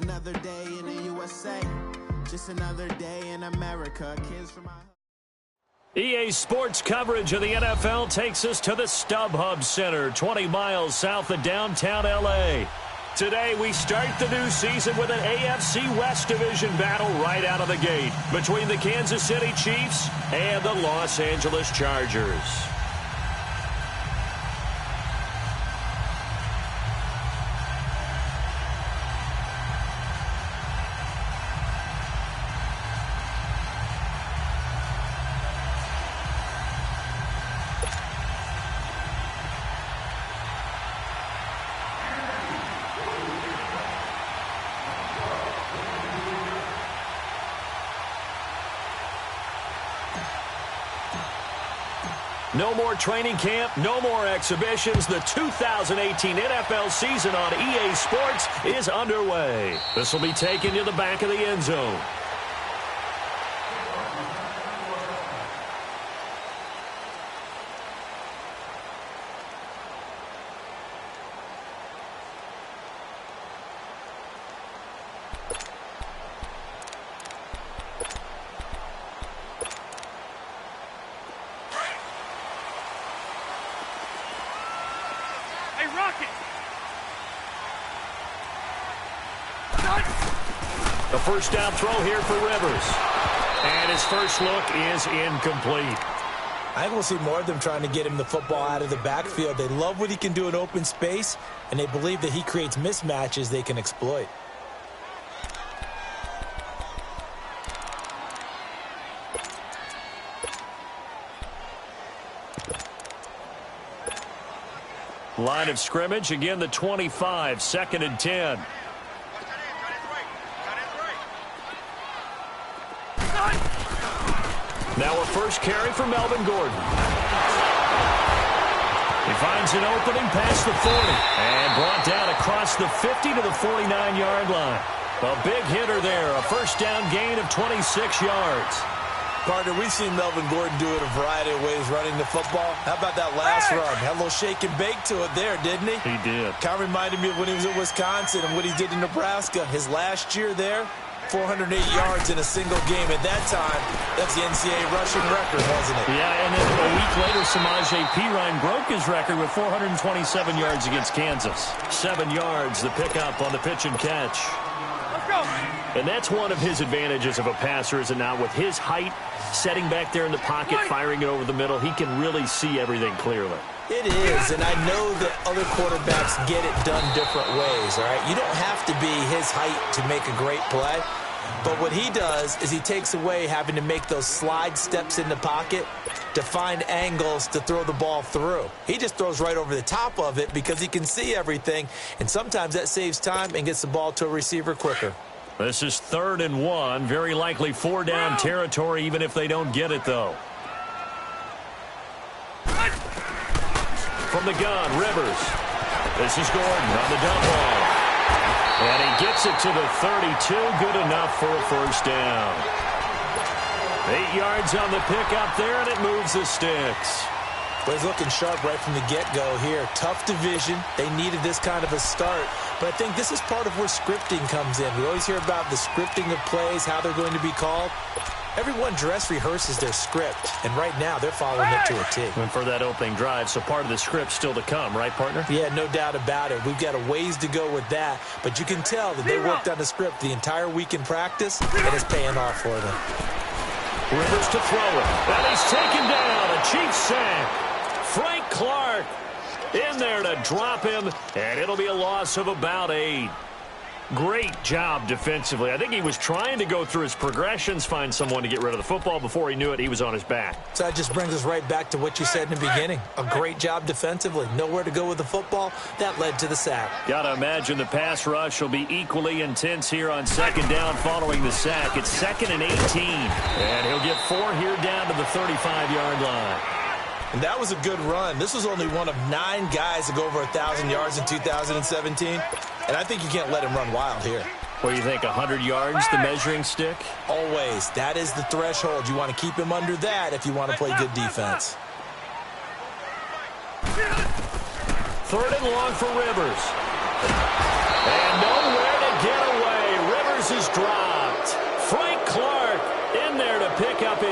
Another day in the USA, just another day in America. Kids from my... EA Sports coverage of the NFL takes us to the StubHub Center, 20 miles south of downtown L.A. Today, we start the new season with an AFC West Division battle right out of the gate between the Kansas City Chiefs and the Los Angeles Chargers. No more training camp, no more exhibitions. The 2018 NFL season on EA Sports is underway. This will be taken to the back of the end zone. The first down throw here for Rivers. And his first look is incomplete. I think we'll see more of them trying to get him the football out of the backfield. They love what he can do in open space, and they believe that he creates mismatches they can exploit. Line of scrimmage, again the 25, 2nd and 10. Now a first carry for Melvin Gordon. He finds an opening past the 40 and brought down across the 50 to the 49-yard line. A big hitter there, a first down gain of 26 yards. Partner, we've seen Melvin Gordon do it a variety of ways running the football. How about that last run? Had a little shake and bake to it there, didn't he? He did. Kind of reminded me of when he was at Wisconsin and what he did in Nebraska. His last year there, 408 yards in a single game. At that time, that's the NCAA rushing record, wasn't it? Yeah, and then a week later, Samaje Perine broke his record with 427 yards against Kansas. 7 yards, the pickup on the pitch and catch. Let's go. And that's one of his advantages of a passer, is it not? With his height, setting back there in the pocket, firing it over the middle, he can really see everything clearly. It is, and I know that other quarterbacks get it done different ways, all right? You don't have to be his height to make a great play, but what he does is he takes away having to make those slide steps in the pocket to find angles to throw the ball through. He just throws right over the top of it because he can see everything, and sometimes that saves time and gets the ball to a receiver quicker. This is 3rd and 1, very likely 4-down territory even if they don't get it, though. From the gun, Rivers. This is Gordon on the dump ball. And he gets it to the 32. Good enough for a first down. 8 yards on the pickup there, and it moves the sticks. But he's looking sharp right from the get-go here. Tough division. They needed this kind of a start. But I think this is part of where scripting comes in. We always hear about the scripting of plays, how they're going to be called. Everyone dress rehearses their script, and right now they're following it to a T. And for that opening drive, so part of the script still to come, right, partner? Yeah, no doubt about it. We've got a ways to go with that, but you can tell that they worked on the script the entire week in practice, and it's paying off for them. Rivers to throw it, and he's taken down. A Chiefs sack. Frank Clark in there to drop him, and it'll be a loss of about 8. Great job defensively. I think he was trying to go through his progressions, find someone to get rid of the football. Before he knew it, he was on his back. So that just brings us right back to what you said in the beginning. A great job defensively. Nowhere to go with the football. That led to the sack. Got to imagine the pass rush will be equally intense here on 2nd down following the sack. It's 2nd and 18. And he'll get 4 here down to the 35-yard line. And that was a good run. This was only one of 9 guys to go over 1,000 yards in 2017. And I think you can't let him run wild here. What do you think, 100 yards, the measuring stick? Always. That is the threshold. You want to keep him under that if you want to play good defense. 3rd and long for Rivers. And nowhere to get away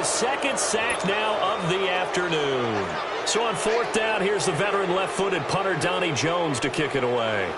his second sack now of the afternoon. So on fourth down, here's the veteran left-footed punter Donnie Jones to kick it away.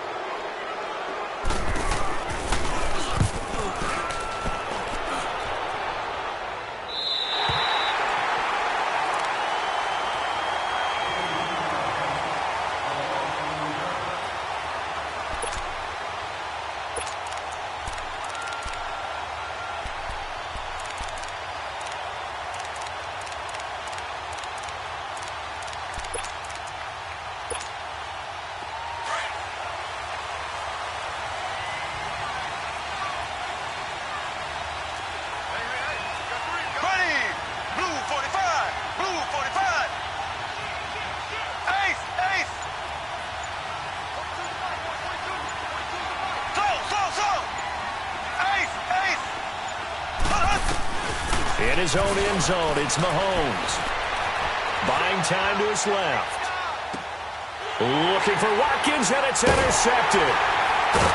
In his own end zone, it's Mahomes. Buying time to his left. Looking for Watkins, and it's intercepted.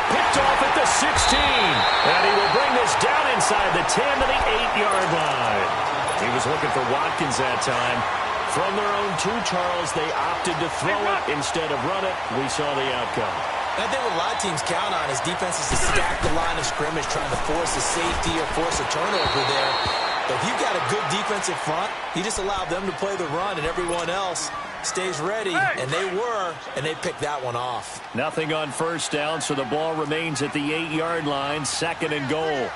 Picked off at the 16. And he will bring this down inside the 10 to the 8-yard line. He was looking for Watkins that time. From their own 2, Charles, they opted to throw it instead of run it. We saw the outcome. I think what a lot of teams count on is defenses to stack the line of scrimmage, trying to force a safety or force a turnover there. But if you've got a good defensive front, you just allow them to play the run, and everyone else stays ready, and they were, and they picked that one off. Nothing on first down, so the ball remains at the 8-yard line, 2nd and goal.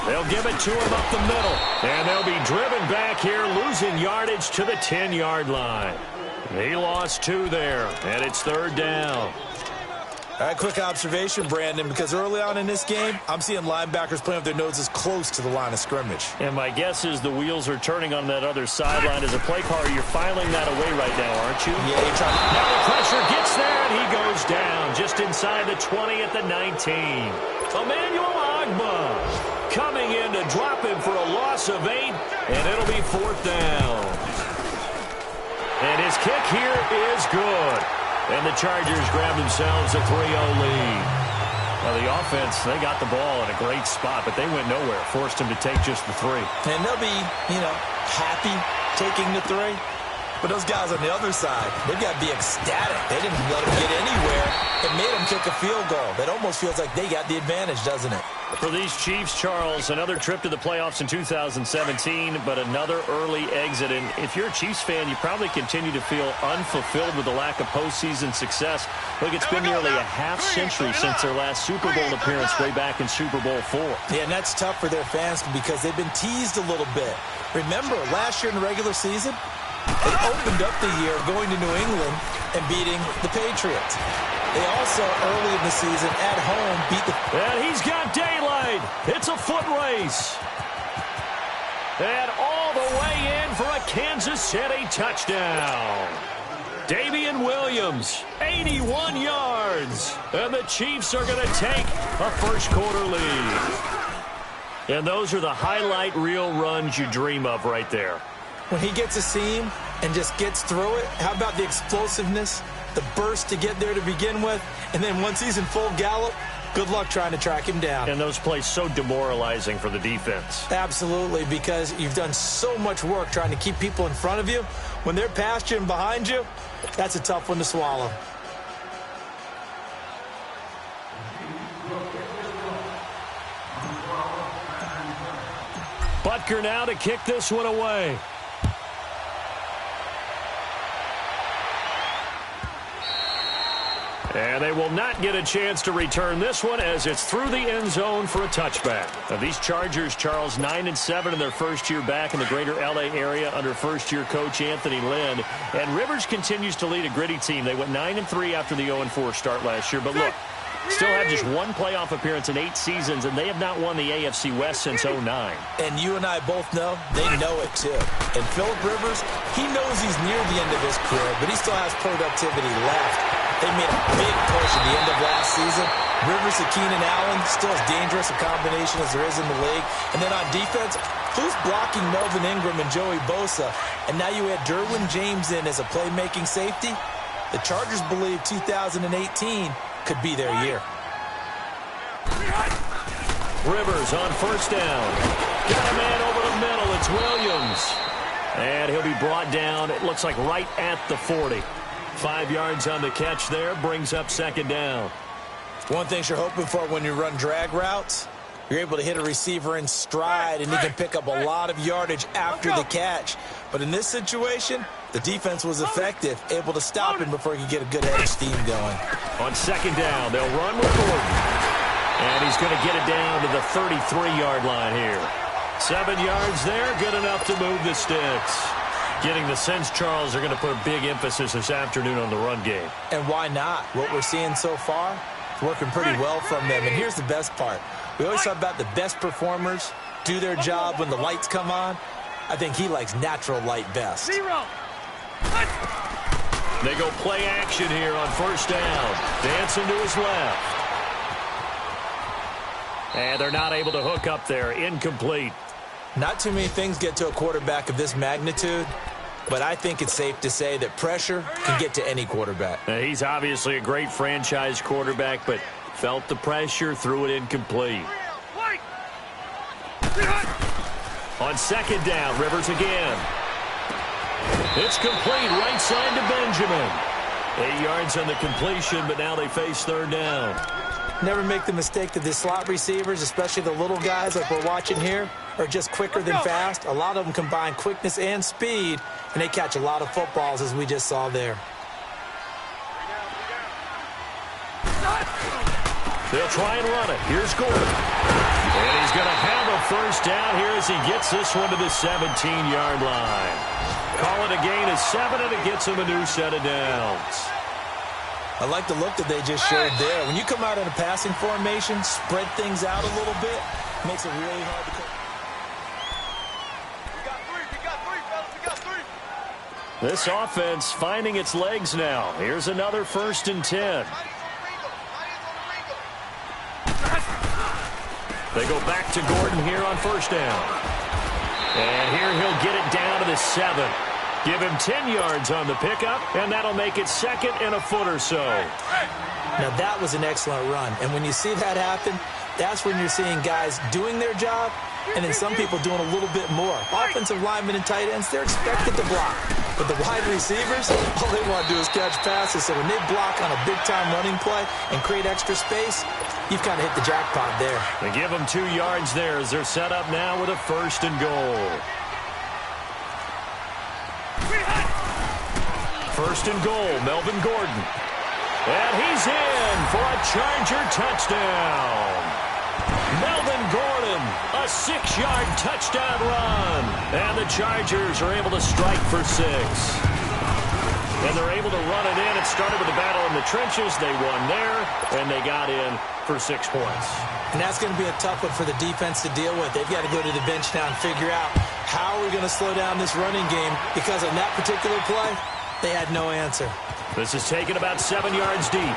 They'll give it to him up the middle, and they'll be driven back here, losing yardage to the 10-yard line. He lost 2 there, and it's 3rd down. All right, quick observation, Brandon, because early on in this game, I'm seeing linebackers playing with their noses close to the line of scrimmage. And my guess is the wheels are turning on that other sideline. As a play caller, you're filing that away right now, aren't you? Yeah, you're trying to... Now the pressure gets there, and he goes down just inside the 20 at the 19. Emmanuel Ogbah coming in to drop him for a loss of 8, and it'll be 4th down. And his kick here is good. And the Chargers grab themselves a 3-0 lead. Now the offense, they got the ball in a great spot, but they went nowhere. Forced him to take just the 3. And they'll be, happy taking the 3. But those guys on the other side, they've got to be ecstatic. They didn't let him get anywhere. It made him kick a field goal. That almost feels like they got the advantage, doesn't it? For these Chiefs, Charles, another trip to the playoffs in 2017, but another early exit. And if you're a Chiefs fan, you probably continue to feel unfulfilled with the lack of postseason success. Look, it's been nearly a half-century since their last Super Bowl appearance way back in Super Bowl 4. Yeah, and that's tough for their fans because they've been teased a little bit. Remember, last year in the regular season, they opened up the year going to New England and beating the Patriots. They also, early in the season, at home, beat the... And he's got daylight. It's a foot race. And all the way in for a Kansas City touchdown. Damian Williams, 81 yards. And the Chiefs are going to take a first-quarter lead. And those are the highlight reel runs you dream of right there. When he gets a seam and just gets through it, how about the explosiveness, the burst to get there to begin with, and then once he's in full gallop, good luck trying to track him down. And those plays so demoralizing for the defense. Absolutely, because you've done so much work trying to keep people in front of you. When they're past you and behind you, that's a tough one to swallow. Butker now to kick this one away. And they will not get a chance to return this one as it's through the end zone for a touchback. Now these Chargers, Charles, 9-7 in their first year back in the greater L.A. area under first-year coach Anthony Lynn. And Rivers continues to lead a gritty team. They went 9-3 after the 0-4 start last year. But look, still have just one playoff appearance in 8 seasons, and they have not won the AFC West since 2009. And you and I both know they know it too. And Phillip Rivers, he knows he's near the end of his career, but he still has productivity left. They made a big push at the end of last season. Rivers and Keenan Allen, still as dangerous a combination as there is in the league. And then on defense, who's blocking Melvin Ingram and Joey Bosa? And now you add Derwin James in as a playmaking safety. The Chargers believe 2018 could be their year. Rivers on first down. Got a man over the middle, and it's Williams. And he'll be brought down, it looks like right at the 40. 5 yards on the catch there, brings up second down. One thing you're hoping for when you run drag routes, you're able to hit a receiver in stride, and he can pick up a lot of yardage after the catch. But in this situation, the defense was effective, able to stop him before he could get a good head of steam going. On second down, they'll run with Gordon. And he's going to get it down to the 33-yard line here. 7 yards there, good enough to move the sticks. Getting the sense, Charles, are going to put a big emphasis this afternoon on the run game. And why not? What we're seeing so far is working pretty well from them. And here's the best part. We always talk about the best performers do their job when the lights come on. I think he likes natural light best. They go play action here on first down. Dancing to his left. And they're not able to hook up there. Incomplete. Not too many things get to a quarterback of this magnitude, but I think it's safe to say that pressure can get to any quarterback. He's obviously a great franchise quarterback, but felt the pressure, threw it incomplete. On second down, Rivers again. It's complete, right side to Benjamin. 8 yards on the completion, but now they face third down. Never make the mistake that the slot receivers, especially the little guys like we're watching here, are just quicker than fast. A lot of them combine quickness and speed, and they catch a lot of footballs, as we just saw there. They'll try and run it. Here's Gordon. And he's going to have a first down here as he gets this one to the 17-yard line. Call it a gain of 7, and it gets him a new set of downs. I like the look that they just showed there. When you come out in a passing formation, spread things out a little bit, makes it really hard to come. This offense finding its legs now. Here's another 1st and 10. They go back to Gordon here on first down. And here he'll get it down to the 7. Give him 10 yards on the pickup, and that'll make it 2nd and a foot or so. Now, that was an excellent run. And when you see that happen, that's when you're seeing guys doing their job and then some people doing a little bit more. Offensive linemen and tight ends, they're expected to block. But the wide receivers, all they want to do is catch passes. So when they block on a big-time running play and create extra space, you've kind of hit the jackpot there. They give them 2 yards there as they're set up now with a 1st and goal. 1st and goal, Melvin Gordon. And he's in for a Charger touchdown. Melvin Gordon, a 6-yard touchdown run. And the Chargers are able to strike for 6. And they're able to run it in. It started with a battle in the trenches. They won there, and they got in for 6 points. And that's going to be a tough one for the defense to deal with. They've got to go to the bench now and figure out how are we going to slow down this running game, because on that particular play, they had no answer. This is taken about 7 yards deep.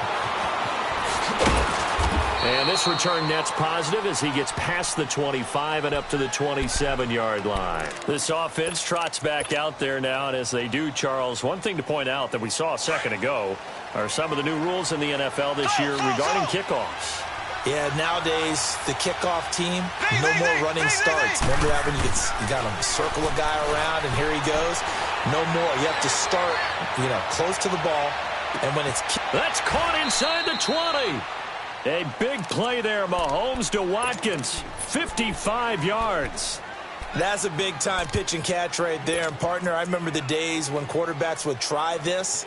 And this return net's positive as he gets past the 25 and up to the 27-yard line. This offense trots back out there now, and as they do, Charles, one thing to point out that we saw a second ago are some of the new rules in the NFL this year regarding kickoffs. Yeah, nowadays, the kickoff team, no more running starts. Remember that when you got to circle a guy around, and here he goes? No more. You have to start, close to the ball, and when it's... That's caught inside the 20. A big play there, Mahomes to Watkins, 55 yards. That's a big-time pitch and catch right there. And, partner, I remember the days when quarterbacks would try this.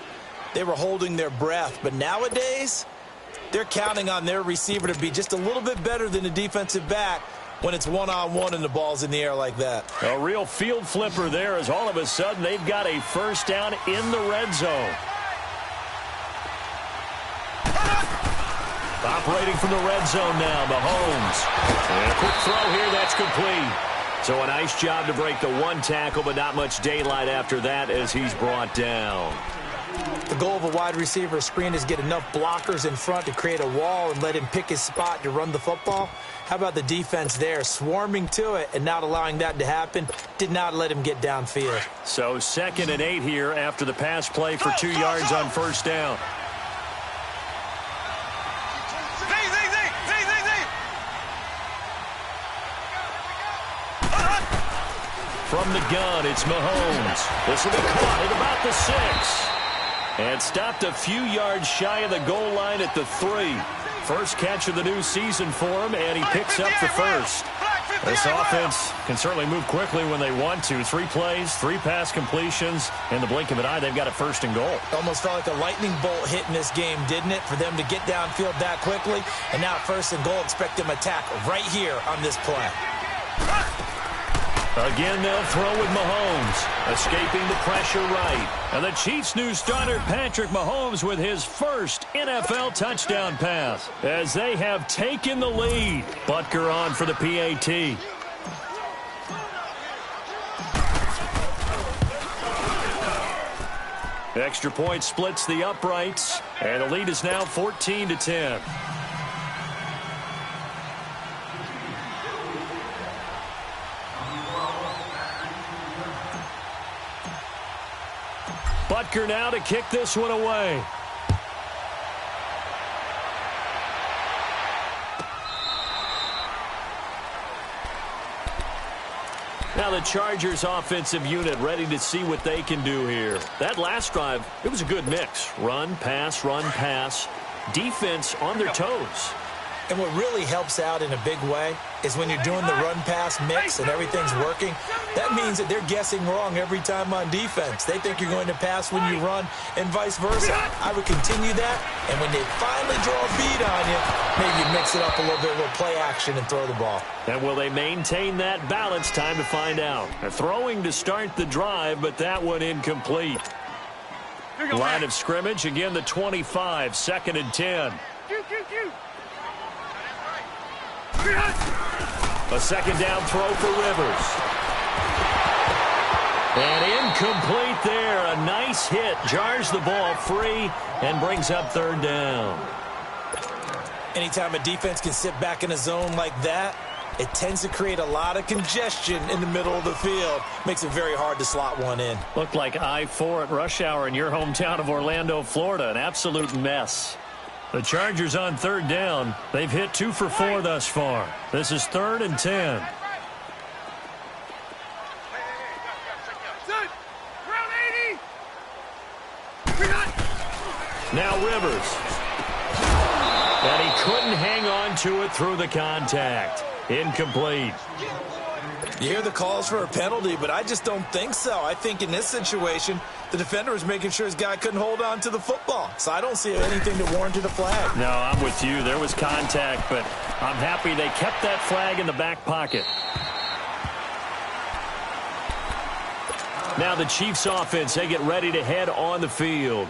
They were holding their breath. But nowadays, they're counting on their receiver to be just a little bit better than the defensive back when it's one-on-one and the ball's in the air like that. A real field flipper there as all of a sudden they've got a first down in the red zone. Operating from the red zone now, Mahomes. And a quick throw here, that's complete. So a nice job to break the one tackle, but not much daylight after that as he's brought down. The goal of a wide receiver screen is get enough blockers in front to create a wall and let him pick his spot to run the football. How about the defense there, swarming to it and not allowing that to happen? Did not let him get downfield. So 2nd and 8 here after the pass play for 2 yards on first down. From the gun, it's Mahomes. This will be caught at about the 6. And stopped a few yards shy of the goal line at the 3. First catch of the new season for him, and he picks up the first. This offense can certainly move quickly when they want to. 3 plays, 3 pass completions. In the blink of an eye, they've got a first and goal. Almost felt like a lightning bolt hit in this game, didn't it? For them to get downfield that quickly. And now first and goal, expect them to attack right here on this play. Again, they'll throw with Mahomes, escaping the pressure right. And the Chiefs' new starter, Patrick Mahomes, with his first NFL touchdown pass, as they have taken the lead. Butker on for the PAT. Extra point splits the uprights, and the lead is now 14-10. Butker now to kick this one away. Now the Chargers offensive unit ready to see what they can do here. That last drive, it was a good mix. Run, pass, defense on their toes. And what really helps out in a big way is when you're doing the run-pass mix and everything's working, that means that they're guessing wrong every time on defense. They think you're going to pass when you run and vice versa. I would continue that, and when they finally draw a beat on you, maybe you mix it up a little bit, a little play action and throw the ball. And will they maintain that balance? Time to find out. They're throwing to start the drive, but that one incomplete. Line of scrimmage, again the 25, 2nd and 10. A second down throw for Rivers. And incomplete there. A nice hit. Jars the ball free and brings up 3rd down. Anytime a defense can sit back in a zone like that, it tends to create a lot of congestion in the middle of the field. Makes it very hard to slot one in. Looked like I-4 at rush hour in your hometown of Orlando, Florida. An absolute mess. The Chargers on 3rd down. They've hit 2 for 4 thus far. This is 3rd and 10. Now Rivers. And he couldn't hang on to it through the contact. Incomplete. You hear the calls for a penalty, but I just don't think so. I think in this situation, the defender was making sure his guy couldn't hold on to the football. So I don't see anything that warranted a flag. No, I'm with you. There was contact, but I'm happy they kept that flag in the back pocket. Now the Chiefs offense, they get ready to head on the field.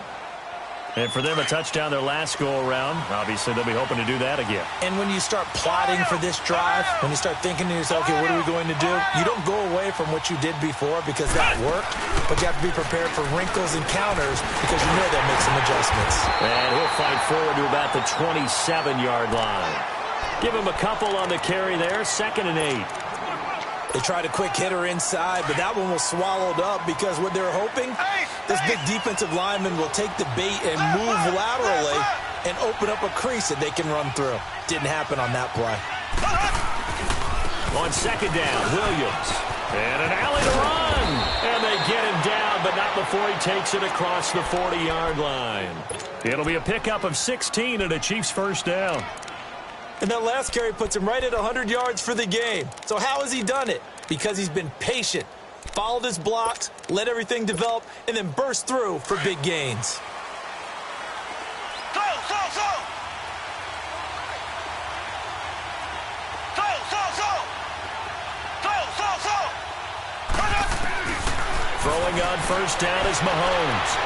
And for them, a touchdown their last go-around. Obviously, they'll be hoping to do that again. And when you start plotting for this drive, when you start thinking to yourself, okay, what are we going to do? You don't go away from what you did before because that worked, but you have to be prepared for wrinkles and counters because you know they'll make some adjustments. And he'll fight forward to about the 27-yard line. Give him a couple on the carry there, 2nd and 8. They tried a quick hitter inside, but that one was swallowed up because what they're hoping, this big defensive lineman will take the bait and move laterally and open up a crease that they can run through. Didn't happen on that play. On 2nd down, Williams. And an alley to run. And they get him down, but not before he takes it across the 40-yard line. It'll be a pickup of 16 and a Chiefs first down. And that last carry puts him right at 100 yards for the game. So how has he done it? Because he's been patient, followed his blocks, let everything develop, and then burst through for big gains. Throwing on first down is Mahomes.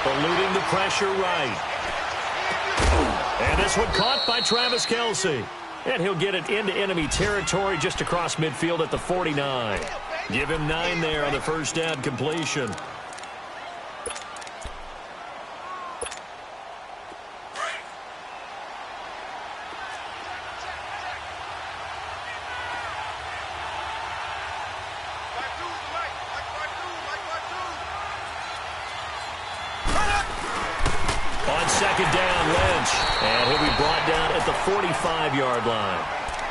Eluding the pressure right. And this one caught by Travis Kelce. And he'll get it into enemy territory just across midfield at the 49. Give him 9 there on the first down completion. And he'll be brought down at the 45-yard line.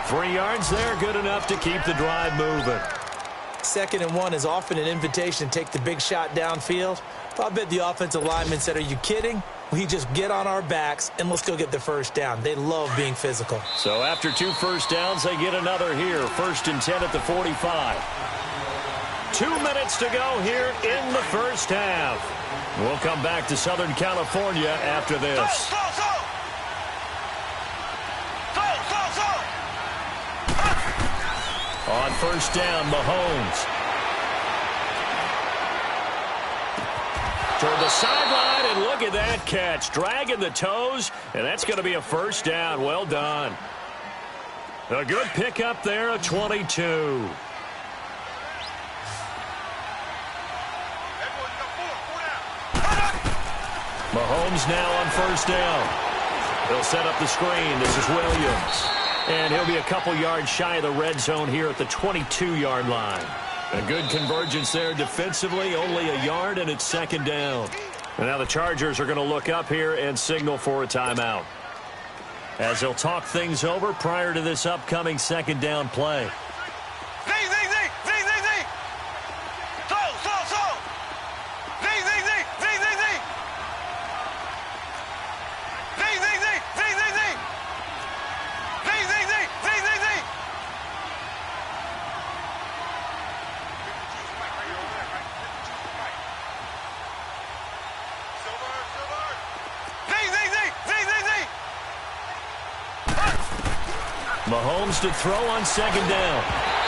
3 yards there, good enough to keep the drive moving. 2nd and 1 is often an invitation to take the big shot downfield. I bet the offensive lineman said, are you kidding? We just get on our backs and let's go get the first down. They love being physical. So after 2 first downs, they get another here. 1st and 10 at the 45. 2 minutes to go here in the first half. We'll come back to Southern California after this. On first down, Mahomes. Toward the sideline, and look at that catch. Dragging the toes, and that's going to be a first down. Well done. A good pickup there, a 22. Mahomes now on first down. They'll set up the screen. This is Williams. And he'll be a couple yards shy of the red zone here at the 22-yard line. A good convergence there defensively, only a yard, and it's 2nd down. And now the Chargers are going to look up here and signal for a timeout, as they'll talk things over prior to this upcoming 2nd down play. Mahomes to throw on 2nd down.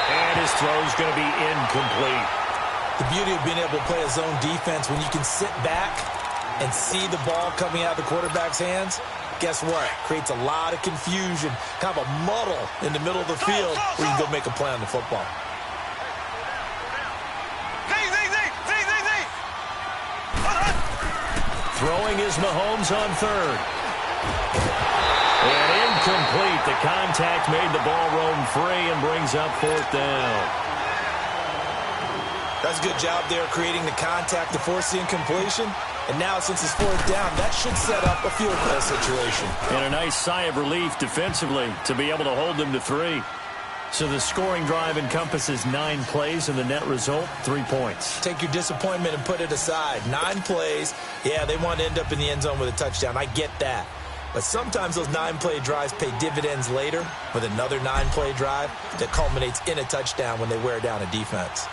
And his throw's going to be incomplete. The beauty of being able to play a zone defense when you can sit back and see the ball coming out of the quarterback's hands, guess what? Creates a lot of confusion, kind of a muddle in the middle of the field where you can go make a play on the football. Throwing is Mahomes on 3rd. And incomplete. The contact made the ball roam free and brings up 4th down. That's a good job there creating the contact to force the incompletion. And now since it's 4th down, that should set up a field goal situation. And a nice sigh of relief defensively to be able to hold them to 3. So the scoring drive encompasses 9 plays, and the net result, 3 points. Take your disappointment and put it aside. 9 plays. Yeah, they want to end up in the end zone with a touchdown. I get that. But sometimes those 9-play drives pay dividends later with another 9-play drive that culminates in a touchdown when they wear down a defense.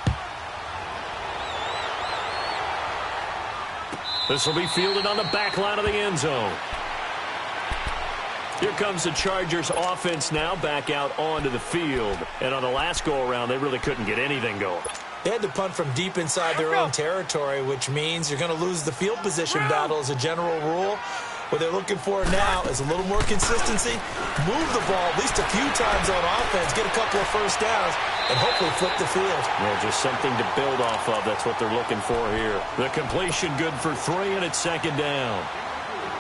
This will be fielded on the back line of the end zone. Here comes the Chargers offense now back out onto the field. And on the last go-around, they really couldn't get anything going. They had to punt from deep inside their own territory, which means you're going to lose the field position battle as a general rule. What they're looking for now is a little more consistency, move the ball at least a few times on offense, get a couple of first downs, and hopefully flip the field. Well, just something to build off of. That's what they're looking for here. The completion good for 3, and it's 2nd down.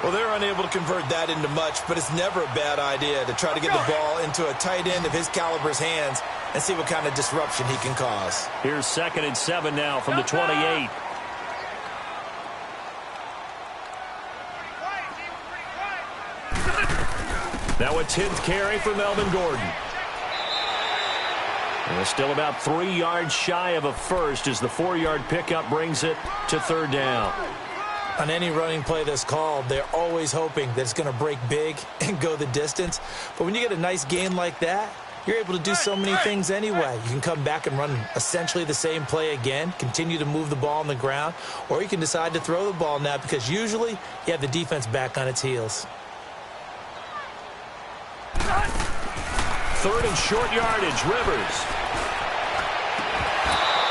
Well, they're unable to convert that into much, but it's never a bad idea to try to get the ball into a tight end of his caliber's hands and see what kind of disruption he can cause. Here's 2nd and 7 now from the 28. Now a 10th carry for Melvin Gordon. And it's still about 3 yards shy of a first as the 4-yard pickup brings it to 3rd down. On any running play that's called, they're always hoping that it's going to break big and go the distance. But when you get a nice gain like that, you're able to do so many things anyway. You can come back and run essentially the same play again, continue to move the ball on the ground, or you can decide to throw the ball now because usually you have the defense back on its heels. 3rd and short yardage, Rivers.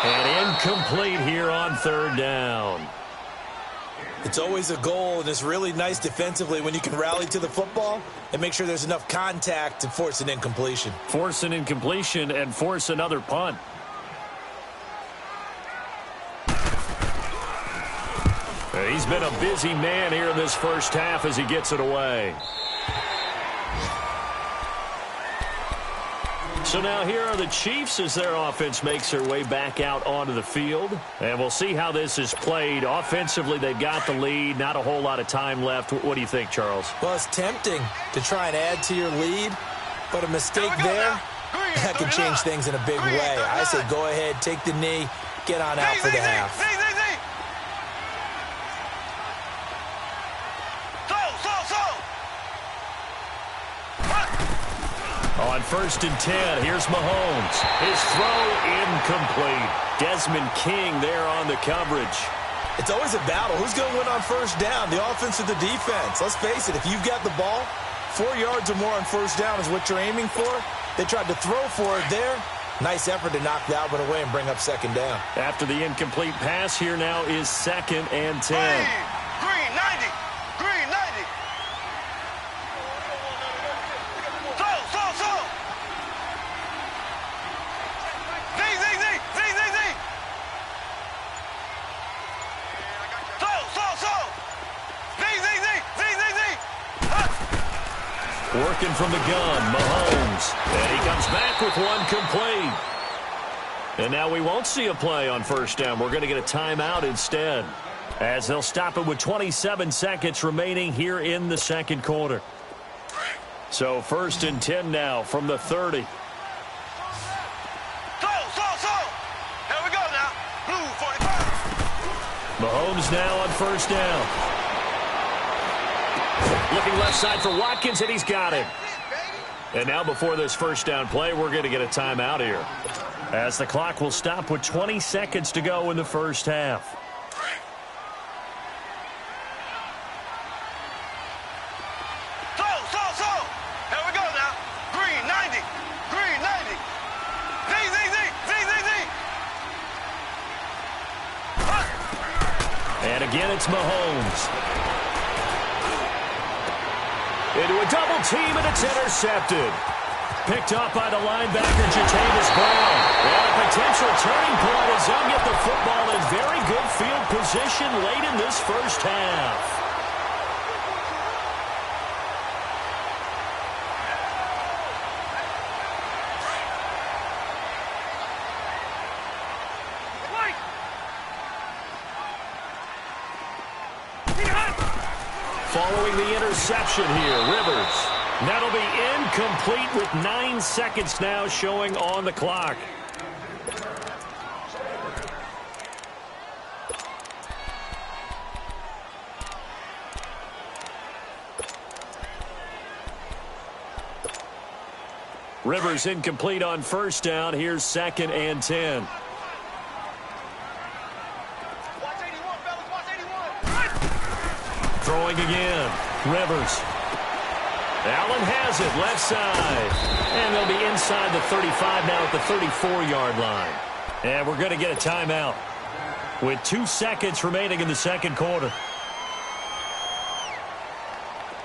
And incomplete here on 3rd down. It's always a goal, and it's really nice defensively when you can rally to the football and make sure there's enough contact to force an incompletion. Force an incompletion and force another punt. He's been a busy man here in this first half as he gets it away. So now here are the Chiefs as their offense makes their way back out onto the field. And we'll see how this is played. Offensively, they've got the lead. Not a whole lot of time left. What do you think, Charles? Well, it's tempting to try and add to your lead, but a mistake there that can change things in a big way. I say go ahead, take the knee, get on out for the half. On 1st and 10, here's Mahomes. His throw incomplete. Desmond King there on the coverage. It's always a battle. Who's going to win on 1st down, the offense or the defense? Let's face it, if you've got the ball, 4 yards or more on 1st down is what you're aiming for. They tried to throw for it there. Nice effort to knock that one away and bring up 2nd down. After the incomplete pass, here now is 2nd and 10. Green 90. Green 90. So. Working from the gun, Mahomes. And he comes back with one complete. And now we won't see a play on 1st down. We're going to get a timeout instead, as they'll stop it with 27 seconds remaining here in the 2nd quarter. So 1st and 10 now from the 30. So. Here we go now. Blue 45. Mahomes now on 1st down. Looking left side for Watkins, and he's got him. And now before this 1st down play, we're going to get a timeout here, as the clock will stop with 20 seconds to go in the 1st half. So. Here we go now. Green 90. Green 90. Z. And again, it's Mahomes. Into a double team, and it's intercepted. Picked off by the linebacker, Jatavis Brown. And a potential turning point as they'll get the football in very good field position late in this 1st half. Following the interception here, Rivers. That'll be incomplete with 9 seconds now showing on the clock. Rivers incomplete on 1st down. Here's 2nd and 10. Throwing again. Rivers. Allen has it, left side. And they'll be inside the 35 now at the 34-yard line. And we're going to get a timeout with 2 seconds remaining in the 2nd quarter.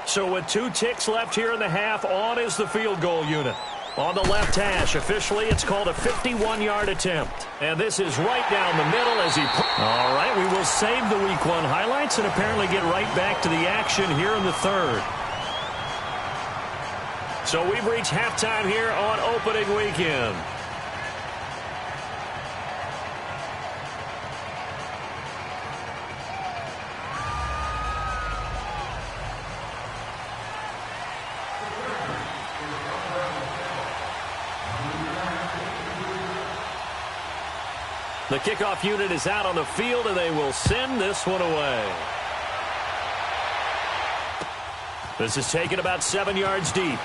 So with 2 ticks left here in the half, on is the field goal unit. On the left hash, officially it's called a 51-yard attempt. And this is right down the middle as he... All right, we will save the Week 1 highlights and apparently get right back to the action here in the 3rd. So we've reached halftime here on opening weekend. The kickoff unit is out on the field, and they will send this one away. This is taken about 7 yards deep.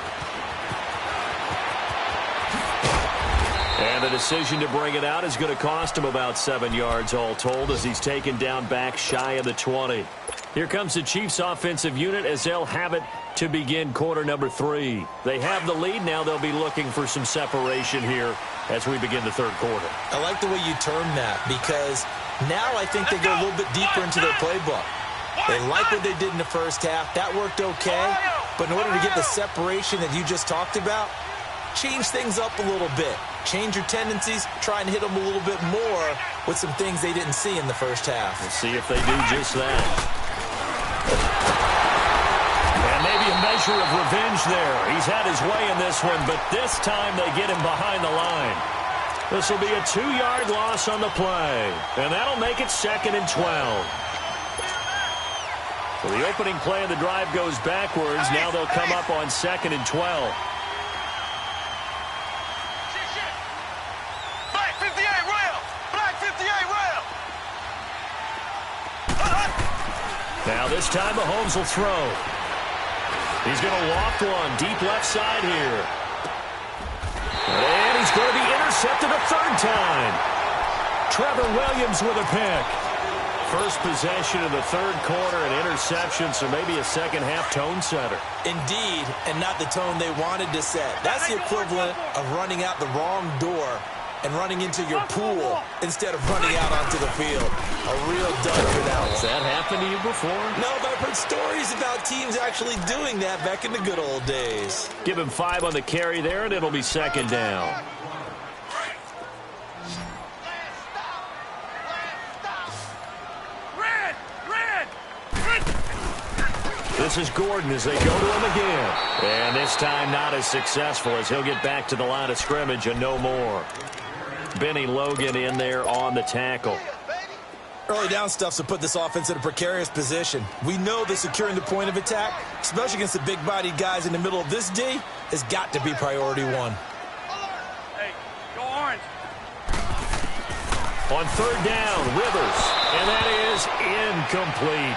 And the decision to bring it out is going to cost him about 7 yards all told, as he's taken down back shy of the 20. Here comes the Chiefs offensive unit as they'll have it to begin quarter number 3. They have the lead. Now they'll be looking for some separation here as we begin the 3rd quarter. I like the way you term that, because now I think they go a little bit deeper into their playbook. They like what they did in the 1st half. That worked okay. But in order to get the separation that you just talked about, change things up a little bit. Change your tendencies. Try and hit them a little bit more with some things they didn't see in the 1st half. We'll see if they do just that. And maybe a measure of revenge there. He's had his way in this one, but this time they get him behind the line. This will be a 2-yard loss on the play, and that'll make it 2nd and 12. So the opening play of the drive goes backwards. Now they'll come up on 2nd and 12. Now this time Mahomes will throw. He's going to loft one deep left side here. And he's going to be intercepted a third time. Trevor Williams with a pick. First possession of the third quarter, an interception, so maybe a second-half tone setter. Indeed, and not the tone they wanted to set. That's the equivalent of running out the wrong door and running into your pool instead of running out onto the field. A real dud for that one. Has that happened to you before? No, but I've heard stories about teams actually doing that back in the good old days. Give him 5 on the carry there, and it'll be second down. This is Gordon as they go to him again. And this time not as successful as he'll get back to the line of scrimmage and no more. Benny Logan in there on the tackle. Early down stuff's to put this offense in a precarious position. We know that securing the point of attack, especially against the big-bodied guys in the middle of this D, has got to be priority one. Hey, go Orange. On third down, Rivers. And that is incomplete.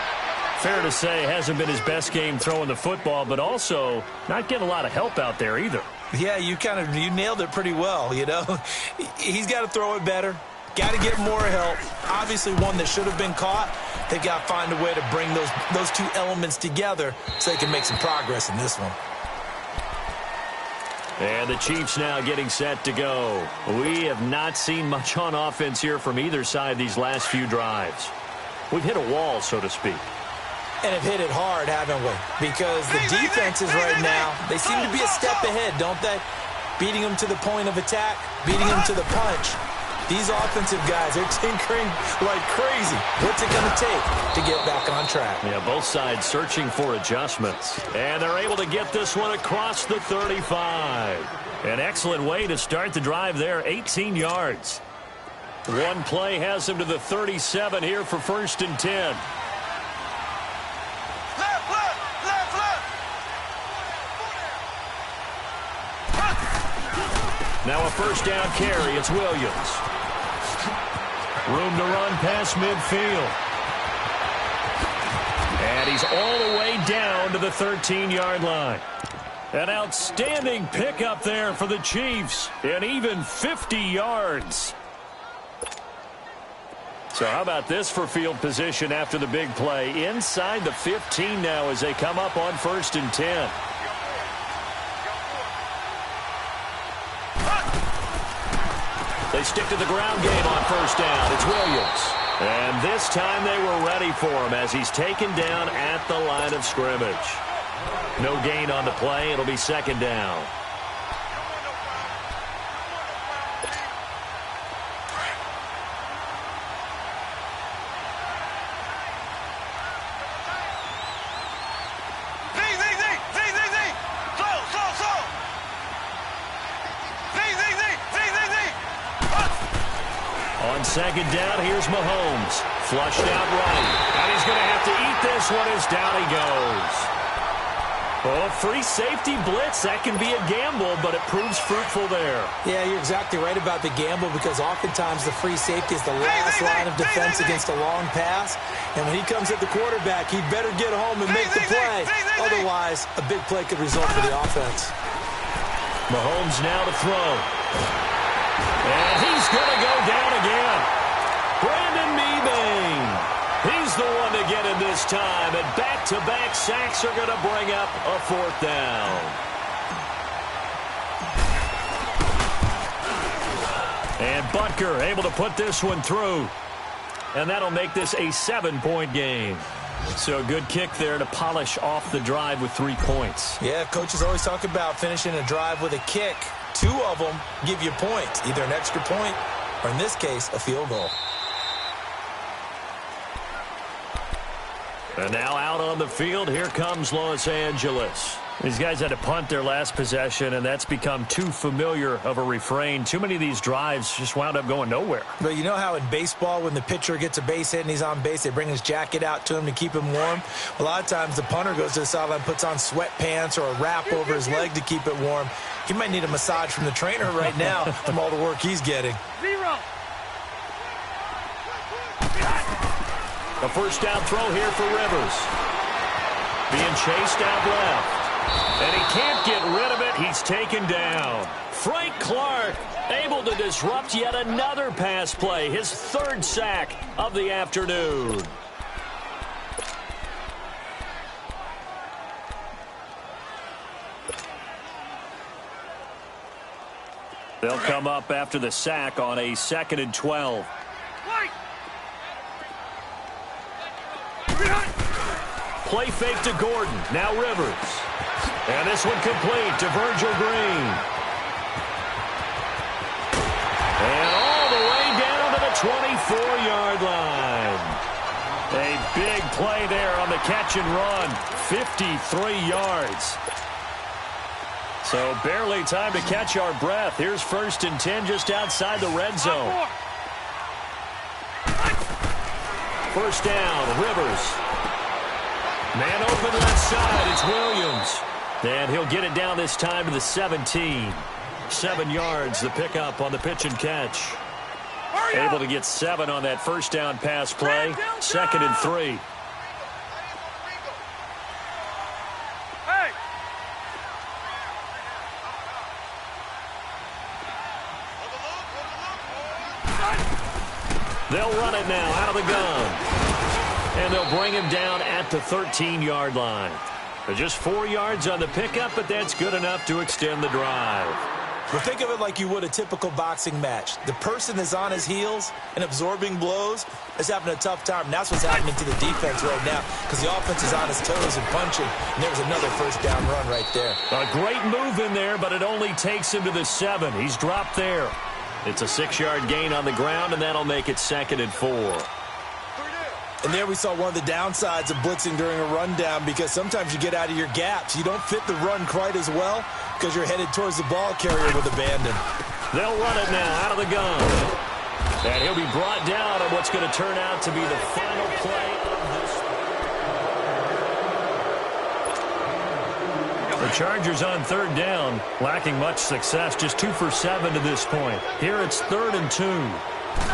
Fair to say, hasn't been his best game throwing the football, but also not getting a lot of help out there either. Yeah, you nailed it pretty well, you know. He's got to throw it better. Got to get more help. Obviously one that should have been caught. They've got to find a way to bring those two elements together so they can make some progress in this one. And the Chiefs now getting set to go. We have not seen much on offense here from either side these last few drives. We've hit a wall, so to speak. And have hit it hard, haven't we? Because the defenses right now, they seem to be a step ahead, don't they? Beating them to the point of attack, beating them to the punch. These offensive guys are tinkering like crazy. What's it going to take to get back on track? Yeah, both sides searching for adjustments. And they're able to get this one across the 35. An excellent way to start the drive there, 18 yards. One play has them to the 37 here for 1st and 10. Now a first down carry. It's Williams. Room to run past midfield. And he's all the way down to the 13-yard line. An outstanding pickup there for the Chiefs. And even 50 yards. So how about this for field position after the big play? Inside the 15 now as they come up on 1st and 10. They stick to the ground game on first down. It's Williams. And this time they were ready for him as he's taken down at the line of scrimmage. No gain on the play. It'll be second down. Second down, here's Mahomes. Flushed out right. And he's going to have to eat this one as down he goes. Oh, free safety blitz. That can be a gamble, but it proves fruitful there. Yeah, you're exactly right about the gamble because oftentimes the free safety is the last line of defense against a long pass. And when he comes at the quarterback, he'd better get home and make the play. Otherwise, a big play could result for the offense. Mahomes now to throw. And he's going to go down again. Brandon Mebane. He's the one to get him this time. And back-to-back sacks are going to bring up a fourth down. And Butker able to put this one through. And that'll make this a 7-point game. So a good kick there to polish off the drive with 3 points. Yeah, coaches always talk about finishing a drive with a kick. 2 of them give you points, either an extra point or, in this case, a field goal. And now out on the field, here comes Los Angeles. These guys had to punt their last possession, and that's become too familiar of a refrain. Too many of these drives just wound up going nowhere. But you know how in baseball, when the pitcher gets a base hit and he's on base, they bring his jacket out to him to keep him warm? A lot of times the punter goes to the sideline, puts on sweatpants or a wrap over his leg to keep it warm. He might need a massage from the trainer right now from all the work he's getting. 0. A first down throw here for Rivers. Being chased out left. And he can't get rid of it. He's taken down. Frank Clark able to disrupt yet another pass play. His third sack of the afternoon. They'll come up after the sack on a 2nd and 12. Play fake to Gordon. Now Rivers. And this one complete to Virgil Green. And all the way down to the 24-yard line. A big play there on the catch and run. 53 yards. So barely time to catch our breath. Here's 1st and 10 just outside the red zone. First down, Rivers. Man open left side, it's Williams. And he'll get it down this time to the 17. 7 yards, the pickup on the pitch and catch. Able to get 7 on that first down pass play. 2nd and 3. They'll run it now out of the gun. And they'll bring him down at the 13-yard line. Just 4 yards on the pickup, but that's good enough to extend the drive. But think of it like you would a typical boxing match. The person is on his heels and absorbing blows is having a tough time. And that's what's happening to the defense right now because the offense is on his toes and punching. And there's another first down run right there. A great move in there, but it only takes him to the 7. He's dropped there. It's a 6-yard gain on the ground, and that'll make it 2nd and 4. And there we saw one of the downsides of blitzing during a rundown because sometimes you get out of your gaps. You don't fit the run quite as well because you're headed towards the ball carrier with abandon. They'll run it now out of the gun. And he'll be brought down on what's going to turn out to be the final play of this. The Chargers on 3rd down, lacking much success, just 2 for 7 to this point. Here it's 3rd and 2.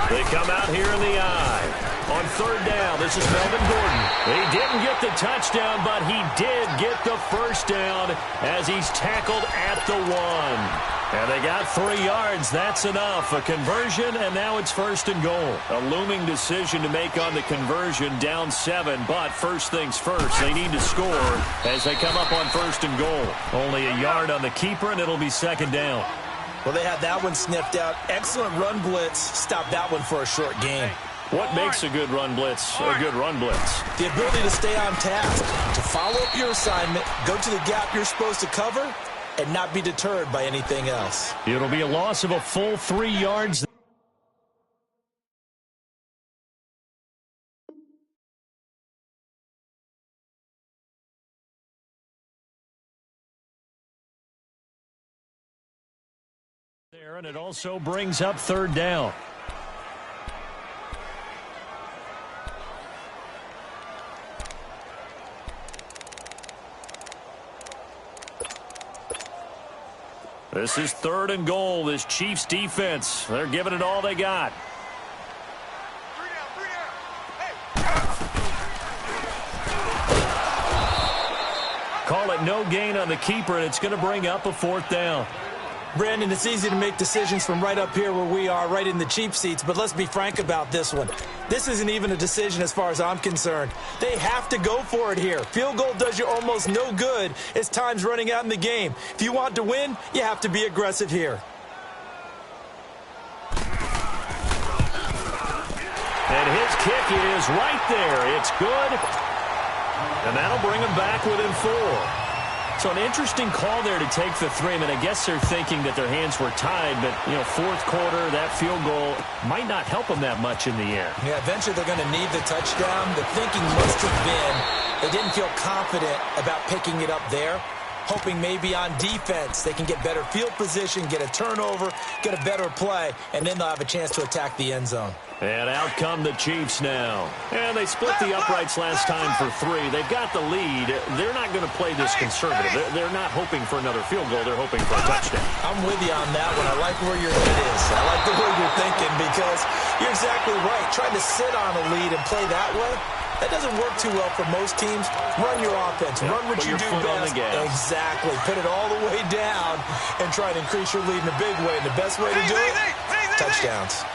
They come out here in the eye. On 3rd down, this is Melvin Gordon. He didn't get the touchdown, but he did get the first down as he's tackled at the 1. And they got 3 yards. That's enough. A conversion, and now it's 1st and goal. A looming decision to make on the conversion, down 7. But first things first, they need to score as they come up on 1st and goal. Only a yard on the keeper, and it'll be 2nd down. Well, they had that one sniffed out. Excellent run blitz. Stop that one for a short gain. What makes a good run blitz a good run blitz? The ability to stay on task, to follow up your assignment, go to the gap you're supposed to cover, and not be deterred by anything else. It'll be a loss of a full 3 yards. There, and it also brings up 3rd down. This is 3rd and goal. This Chiefs defense, they're giving it all they got. Call it no gain on the keeper, and it's going to bring up a 4th down. Brandon, it's easy to make decisions from right up here where we are, right in the cheap seats, but let's be frank about this one. This isn't even a decision as far as I'm concerned. They have to go for it here. Field goal does you almost no good as time's running out in the game. If you want to win, you have to be aggressive here. And his kick is right there. It's good. And that'll bring him back within 4. So an interesting call there to take the 3. I mean, I guess they're thinking that their hands were tied, but, 4th quarter, that field goal might not help them that much in the end. Yeah, eventually they're going to need the touchdown. The thinking must have been they didn't feel confident about picking it up there, hoping maybe on defense they can get better field position, get a turnover, get a better play, and then they'll have a chance to attack the end zone. And out come the Chiefs now. And they split the uprights last time for 3. They've got the lead. They're not going to play this conservative. They're not hoping for another field goal. They're hoping for a touchdown. I'm with you on that one. I like where your head is. I like the way you're thinking because you're exactly right. Trying to sit on a lead and play that way, that doesn't work too well for most teams. Run your offense. Run what you do best. Exactly. Put it all the way down and try to increase your lead in a big way. And the best way to do it, touchdowns.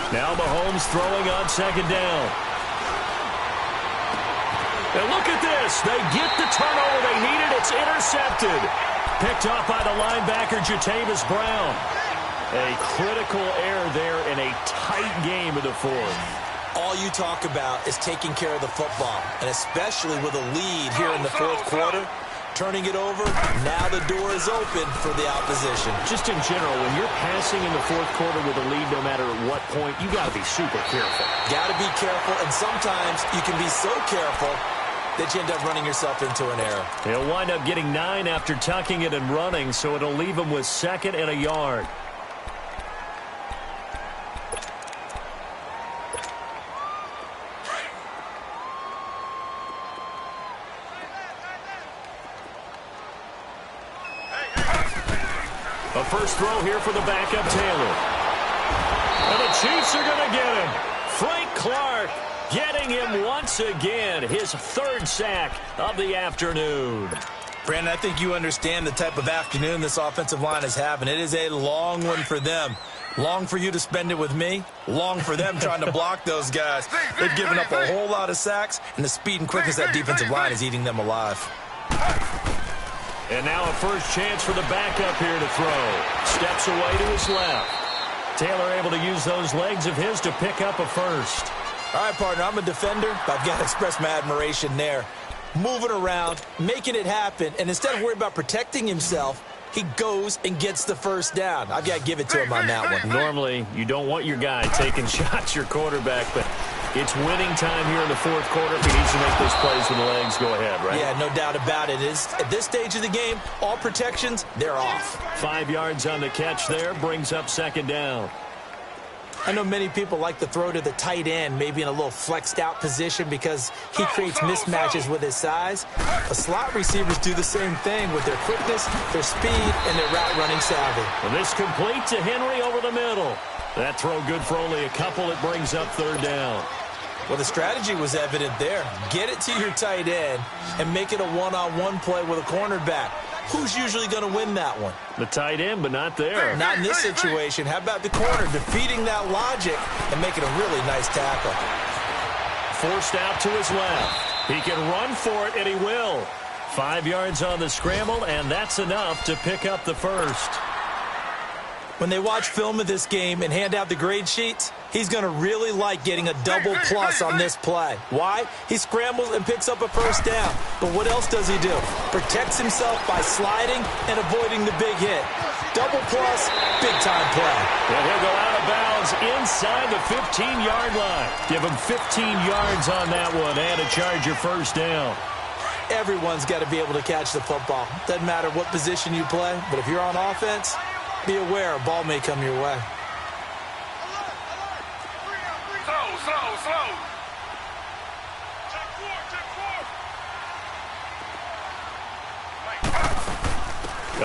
Now Mahomes throwing on second down. And look at this. They get the turnover they needed. It's intercepted. Picked off by the linebacker, Jatavis Brown. A critical error there in a tight game in the fourth. All you talk about is taking care of the football, and especially with a lead here in the fourth quarter. Turning it over, now the door is open for the opposition. Just in general, when you're passing in the fourth quarter with a lead, no matter what point, you got to be super careful. Got to be careful, and sometimes you can be so careful that you end up running yourself into an error. He'll wind up getting 9 after tucking it and running, so it'll leave him with 2nd and a yard. A first throw here for the backup Taylor. And the Chiefs are going to get him. Frank Clark getting him once again. His 3rd sack of the afternoon. Brandon, I think you understand the type of afternoon this offensive line is having. It is a long one for them. Long for you to spend it with me. Long for them trying to block those guys. They've given up a whole lot of sacks, and the speed and quickness of that defensive line is eating them alive. And now a first chance for the backup here to throw. Steps away to his left. Taylor able to use those legs of his to pick up a first. All right, partner, I'm a defender, but I've got to express my admiration there. Moving around, making it happen, and instead of worrying about protecting himself, he goes and gets the first down. I've got to give it to him on that one. Normally, you don't want your guy taking shots, your quarterback, but it's winning time here in the fourth quarter. If he needs to make those plays with the legs, go ahead, right? Yeah, no doubt about it. At this stage of the game, all protections, they're off. 5 yards on the catch there, brings up 2nd down. I know many people like to throw to the tight end, maybe in a little flexed out position because he creates mismatches with his size. But slot receivers do the same thing with their quickness, their speed, and their route running savvy. Well, this complete to Henry over the middle. That throw good for only a couple. It brings up 3rd down. Well, the strategy was evident there. Get it to your tight end and make it a one-on-one play with a cornerback. Who's usually going to win that one? The tight end, but not there. Not in this situation. How about the corner defeating that logic and making a really nice tackle? Forced out to his left. He can run for it, and he will. 5 yards on the scramble, and that's enough to pick up the first. When they watch film of this game and hand out the grade sheets, he's going to really like getting a double plus on this play. Why? He scrambles and picks up a first down. But what else does he do? Protects himself by sliding and avoiding the big hit. Double plus, big-time play. And he'll go out of bounds inside the 15-yard line. Give him 15 yards on that one and a Charger first down. Everyone's got to be able to catch the football. Doesn't matter what position you play, but if you're on offense, be aware a ball may come your way. Slow.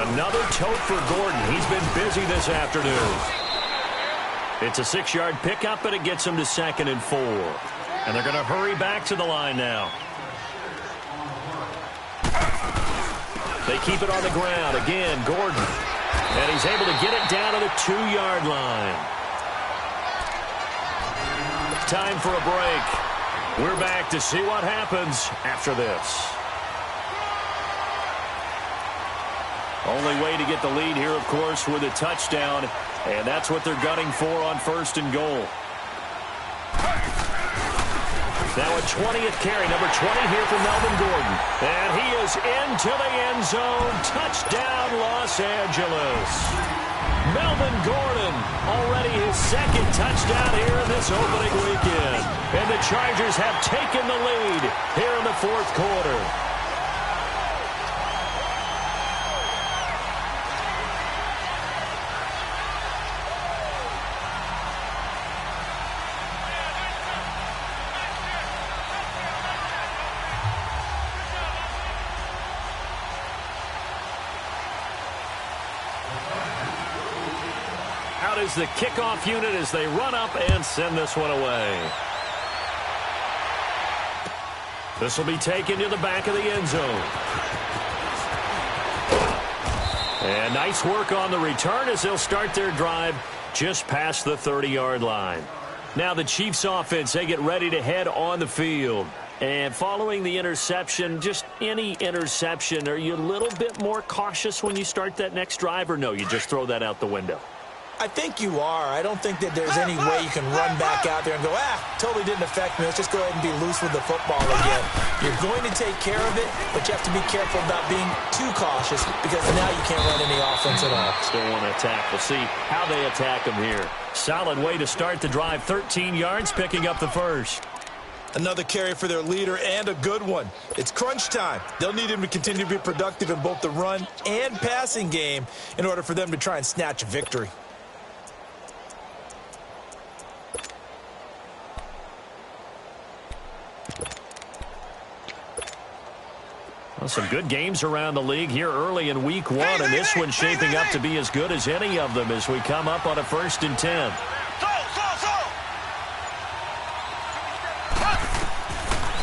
Another tote for Gordon. He's been busy this afternoon. It's a 6-yard pickup, but it gets him to 2nd and 4. And they're going to hurry back to the line now. They keep it on the ground. Again, Gordon. And he's able to get it down to the 2-yard line. Time for a break. We're back to see what happens after this. Only way to get the lead here, of course, with a touchdown. And that's what they're gunning for on 1st and goal. Now a 20th carry, number 20 here for Melvin Gordon. And he is into the end zone. Touchdown, Los Angeles. Melvin Gordon, already his 2nd touchdown here in this opening weekend. And the Chargers have taken the lead here in the 4th quarter. is the kickoff unit as they run up and send this one away. This will be taken to the back of the end zone. And nice work on the return as they'll start their drive just past the 30-yard line. Now the Chiefs offense, they get ready to head on the field. And following the interception, just any interception, are you a little bit more cautious when you start that next drive, or no, you just throw that out the window? I think you are. I don't think that there's any way you can run back out there and go, totally didn't affect me. Let's just go ahead and be loose with the football again. You're going to take care of it, but you have to be careful about being too cautious because now you can't run any offense at all. Still want to attack. We'll see how they attack them here. Solid way to start the drive. 13 yards, picking up the first. Another carry for their leader and a good one. It's crunch time. They'll need him to continue to be productive in both the run and passing game in order for them to try and snatch a victory. Well, some good games around the league here early in week one, and this one's shaping up to be as good as any of them as we come up on a 1st and 10.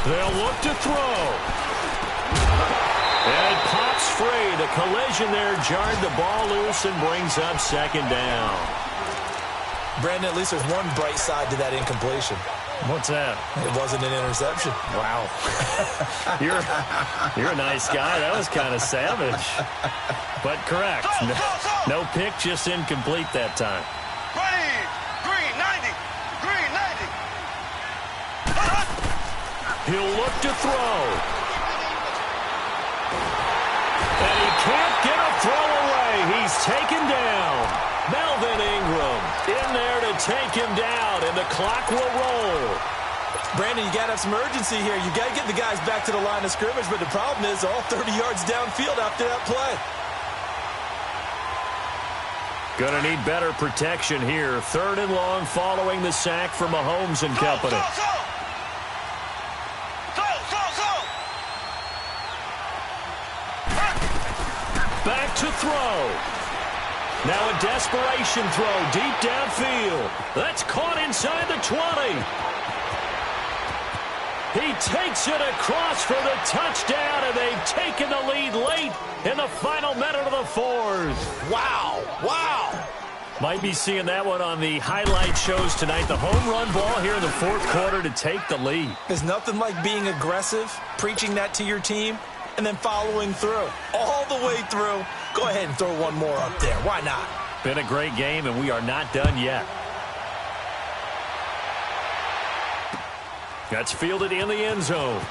They'll look to throw. And it pops free. The collision there jarred the ball loose and brings up 2nd down. Brandon, at least there's one bright side to that incompletion. What's that? It wasn't an interception. Wow. You're a nice guy. That was kind of savage. But correct. No pick, just incomplete that time. Ready. Green 90. Green 90. He'll look to throw. And he can't get a throw away. He's taken down. Melvin Ingram in there to take him down, and the clock will roll. Brandon, you got to have some urgency here. You got to get the guys back to the line of scrimmage, but the problem is all 30 yards downfield after that play. Going to need better protection here. 3rd and long following the sack from Mahomes and company. Back to throw. Now a desperation throw deep downfield. That's caught inside the 20. He takes it across for the touchdown, and they've taken the lead late in the final minute of the 4th. Wow. Might be seeing that one on the highlight shows tonight. The home run ball here in the 4th quarter to take the lead. There's nothing like being aggressive, preaching that to your team, and then following through. All the way through. Go ahead and throw one more up there. Why not? Been a great game, and we are not done yet. That's fielded in the end zone.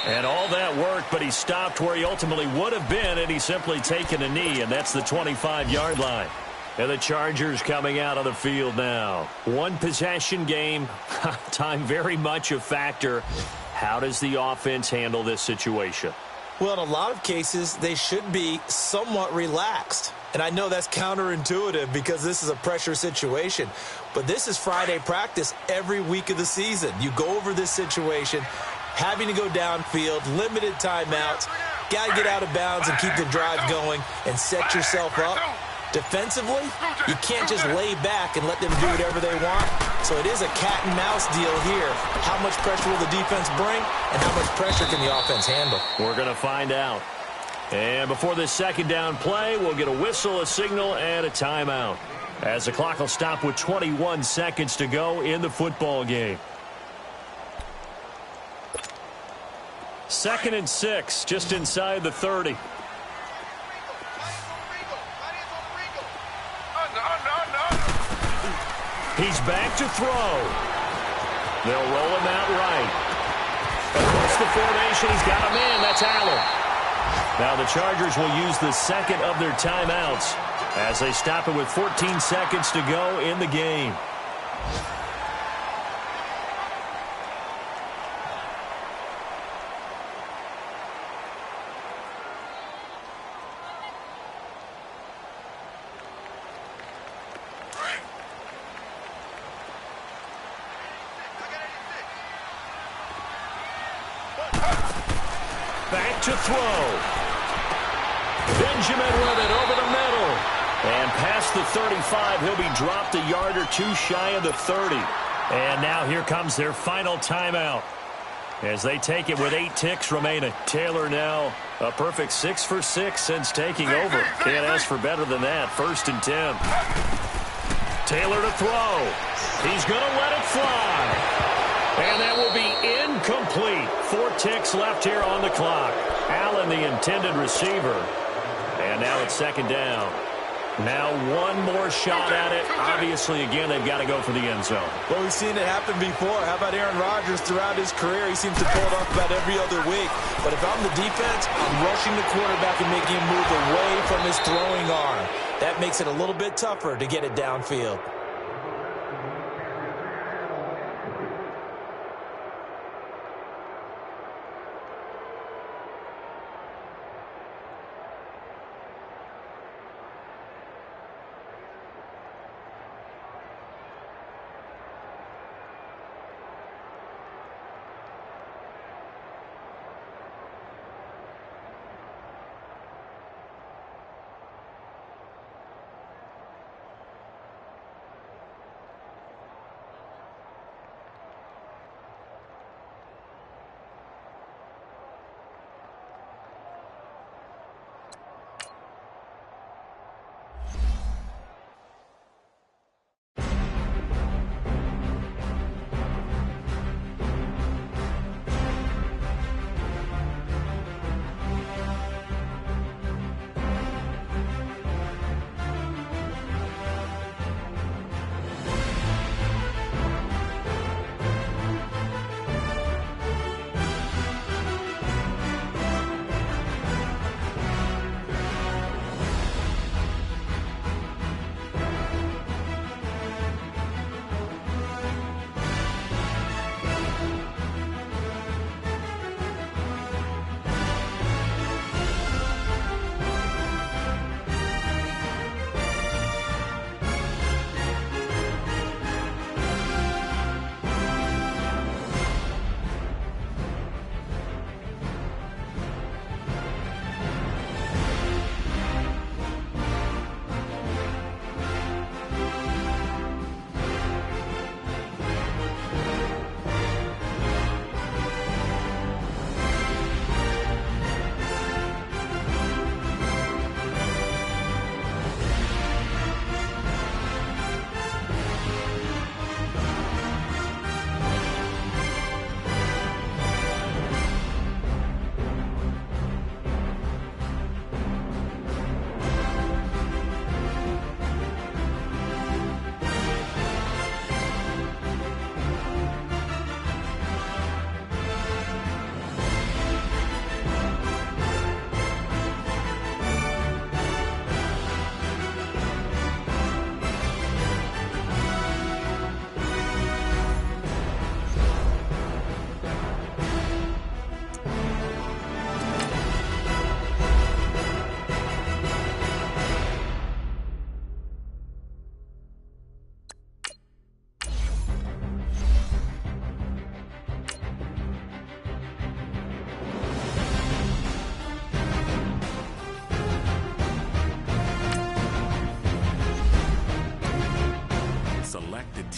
And all that work, but he stopped where he ultimately would have been, and he's simply taken a knee, and that's the 25-yard line. And the Chargers coming out of the field now. One possession game, time very much a factor. How does the offense handle this situation? Well, in a lot of cases, they should be somewhat relaxed. And I know that's counterintuitive because this is a pressure situation. But this is Friday practice every week of the season. You go over this situation, having to go downfield, limited timeouts, got to get out of bounds and keep the drive going and set yourself up. Defensively, you can't just lay back and let them do whatever they want. So it is a cat and mouse deal here. How much pressure will the defense bring, and how much pressure can the offense handle? We're going to find out. And before this 2nd down play, we'll get a whistle, a signal, and a timeout, as the clock will stop with 21 seconds to go in the football game. 2nd and 6, just inside the 30. He's back to throw. They'll roll him out right. Across the formation, he's got a man. That's Allen. Now the Chargers will use the 2nd of their timeouts as they stop it with 14 seconds to go in the game. Back to throw. Benjamin with it over the middle. And past the 35, he'll be dropped a yard or two shy of the 30. And now here comes their final timeout as they take it with 8 ticks remaining. Taylor now a perfect 6 for 6 since taking over. Can't ask for better than that. 1st and 10. Taylor to throw. He's going to let it fly. And that will be incomplete. 4 ticks left here on the clock. Allen, the intended receiver. And now it's 2nd down. Now one more shot at it. Obviously, again, they've got to go for the end zone. Well, we've seen it happen before. How about Aaron Rodgers throughout his career? He seems to pull it off about every other week. But if I'm the defense, I'm rushing the quarterback and making him move away from his throwing arm. That makes it a little bit tougher to get it downfield.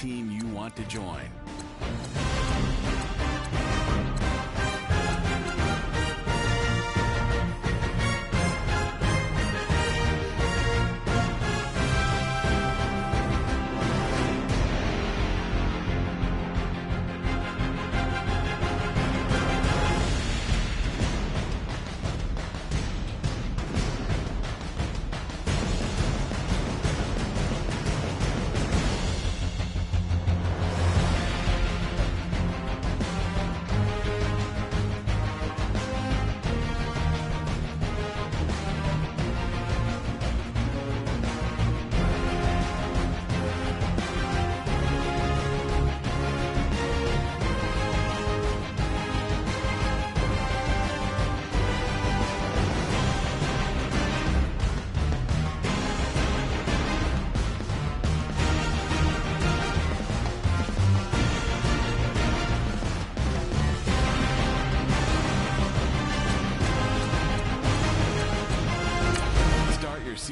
team you want to join.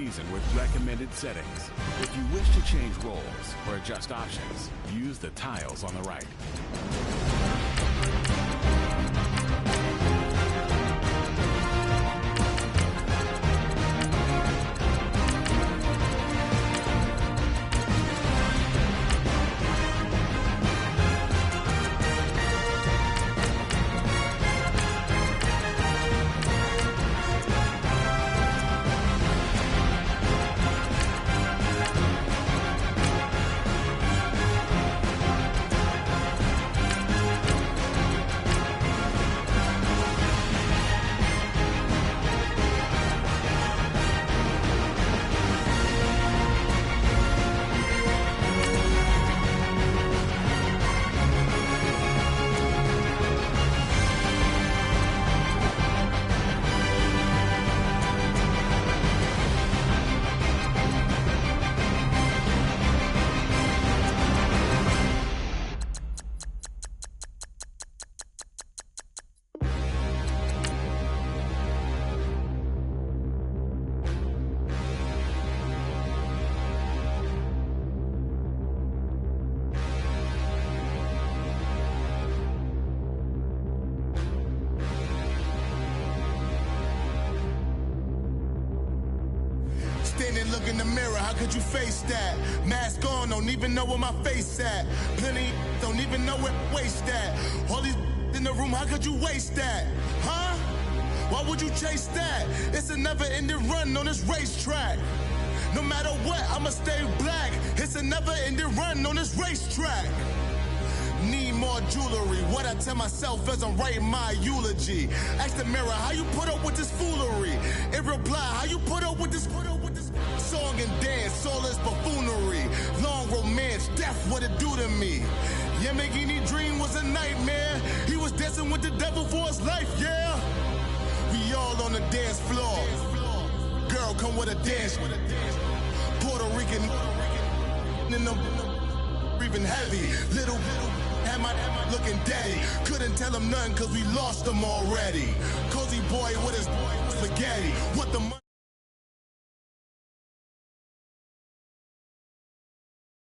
season with recommended settings. If you wish to change roles or adjust options, use the tiles on the right. Standing, look in the mirror, how could you face that? Mask on, don't even know where my face at. Plenty don't even know where waist at. All these in the room, how could you waste that? Huh? Why would you chase that? It's a never-ending run on this racetrack. No matter what, I'ma stay black. It's a never-ending run on this racetrack. Need more jewelry. What I tell myself as I'm writing my eulogy. Ask the mirror, how you put up with this foolery? It reply, how you put up with this song and dance, all this buffoonery. Long romance, death, what it do to me? Yeah, Yamagini dream was a nightmare. He was dancing with the devil for his life, yeah. We all on the dance floor. Girl, come with a dance. Puerto Rican in the breathing heavy. Little had my looking daddy. Couldn't tell him nothing cause we lost him already. Cozy boy with his spaghetti. What the